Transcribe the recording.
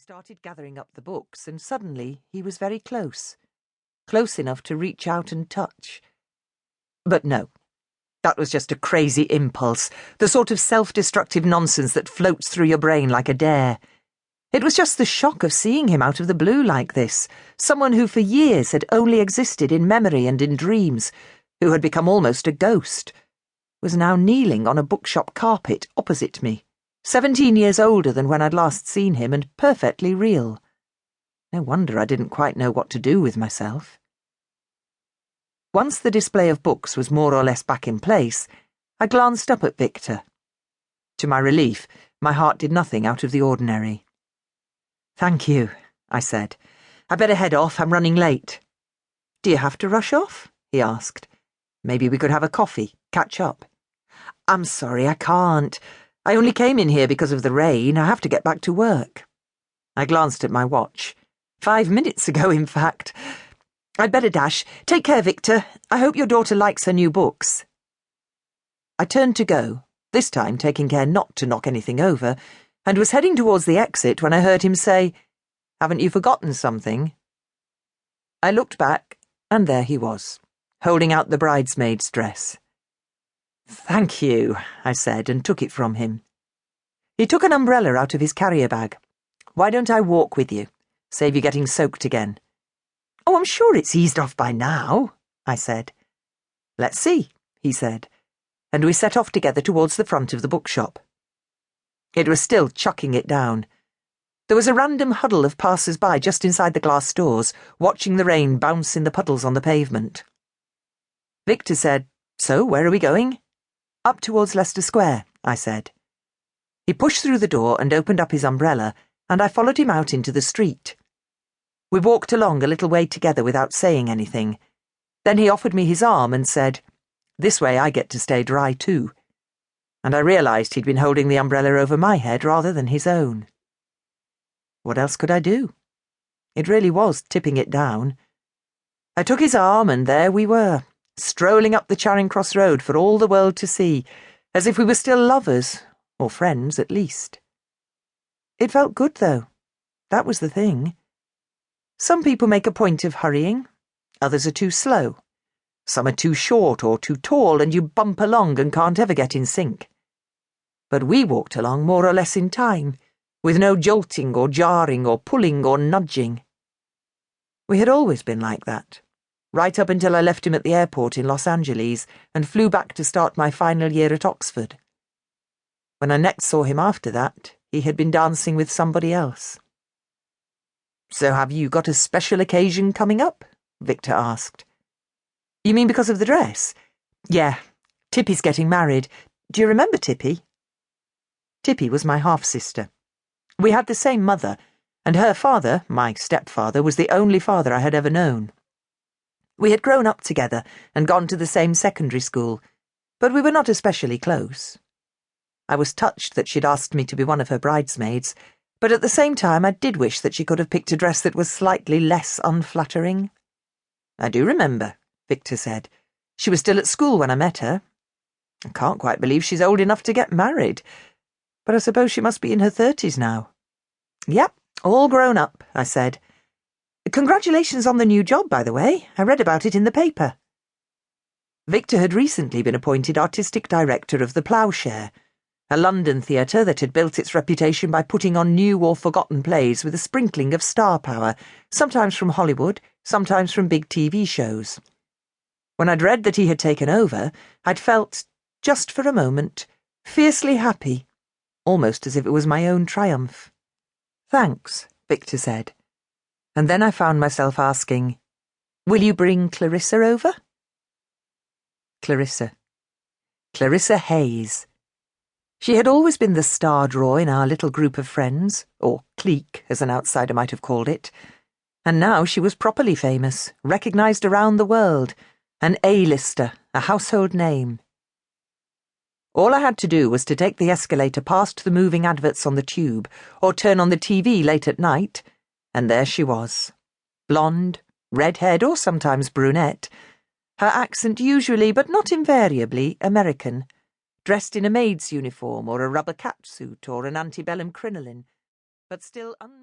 We started gathering up the books, and suddenly he was very close. Close enough to reach out and touch. But no, that was just a crazy impulse, the sort of self-destructive nonsense that floats through your brain like a dare. It was just the shock of seeing him out of the blue like this, someone who for years had only existed in memory and in dreams, who had become almost a ghost, was now kneeling on a bookshop carpet opposite me. 17 years older than when I'd last seen him and perfectly real. No wonder I didn't quite know what to do with myself. Once the display of books was more or less back in place, I glanced up at Victor. To my relief, my heart did nothing out of the ordinary. "Thank you," I said. "I better head off, I'm running late." "Do you have to rush off?" he asked. "Maybe we could have a coffee, catch up." "I'm sorry, I can't. I only came in here because of the rain. I have to get back to work." I glanced at my watch. 5 minutes ago, in fact. "I'd better dash. Take care, Victor. I hope your daughter likes her new books." I turned to go, this time taking care not to knock anything over, and was heading towards the exit when I heard him say, "Haven't you forgotten something?" I looked back, and there he was, holding out the bridesmaid's dress. "Thank you," I said, and took it from him. He took an umbrella out of his carrier bag. "Why don't I walk with you? Save you getting soaked again." "Oh, I'm sure it's eased off by now," I said. "Let's see," he said, and we set off together towards the front of the bookshop. It was still chucking it down. There was a random huddle of passers-by just inside the glass doors, watching the rain bounce in the puddles on the pavement. Victor said, "So, where are we going?" "Up towards Leicester Square," I said. He pushed through the door and opened up his umbrella, and I followed him out into the street. We walked along a little way together without saying anything. Then he offered me his arm and said, "This way I get to stay dry too." And I realised he'd been holding the umbrella over my head rather than his own. What else could I do? It really was tipping it down. I took his arm, and there we were, strolling up the Charing Cross Road for all the world to see, as if we were still lovers, or friends at least. It felt good, though. That was the thing. Some people make a point of hurrying. Others are too slow. Some are too short or too tall, and you bump along and can't ever get in sync. But we walked along more or less in time, with no jolting or jarring or pulling or nudging. We had always been like that, right up until I left him at the airport in Los Angeles and flew back to start my final year at Oxford. When I next saw him after that, he had been dancing with somebody else. "So have you got a special occasion coming up?" Victor asked. "You mean because of the dress?" "Yeah, Tippy's getting married. Do you remember Tippy?" Tippy was my half-sister. We had the same mother, and her father, my stepfather, was the only father I had ever known. We had grown up together and gone to the same secondary school, but we were not especially close. I was touched that she'd asked me to be one of her bridesmaids, but at the same time I did wish that she could have picked a dress that was slightly less unflattering. "I do remember," Victor said. "She was still at school when I met her. I can't quite believe she's old enough to get married, but I suppose she must be in her 30s now." "Yep, all grown up," I said. "Congratulations on the new job, by the way. I read about it in the paper." Victor had recently been appointed artistic director of the Ploughshare, a London theatre that had built its reputation by putting on new or forgotten plays with a sprinkling of star power, sometimes from Hollywood, sometimes from big TV shows. When I'd read that he had taken over, I'd felt, just for a moment, fiercely happy, almost as if it was my own triumph. "Thanks," Victor said. And then I found myself asking, "Will you bring Clarissa over?" Clarissa Hayes. She had always been the star draw in our little group of friends, or clique, as an outsider might have called it. And now she was properly famous, recognised around the world, an A-lister, a household name. All I had to do was to take the escalator past the moving adverts on the tube, or turn on the TV late at night, and there she was. Blonde, red-haired, or sometimes brunette, her accent usually, but not invariably, American, dressed in a maid's uniform or a rubber catsuit or an antebellum crinoline, but still unmistakable.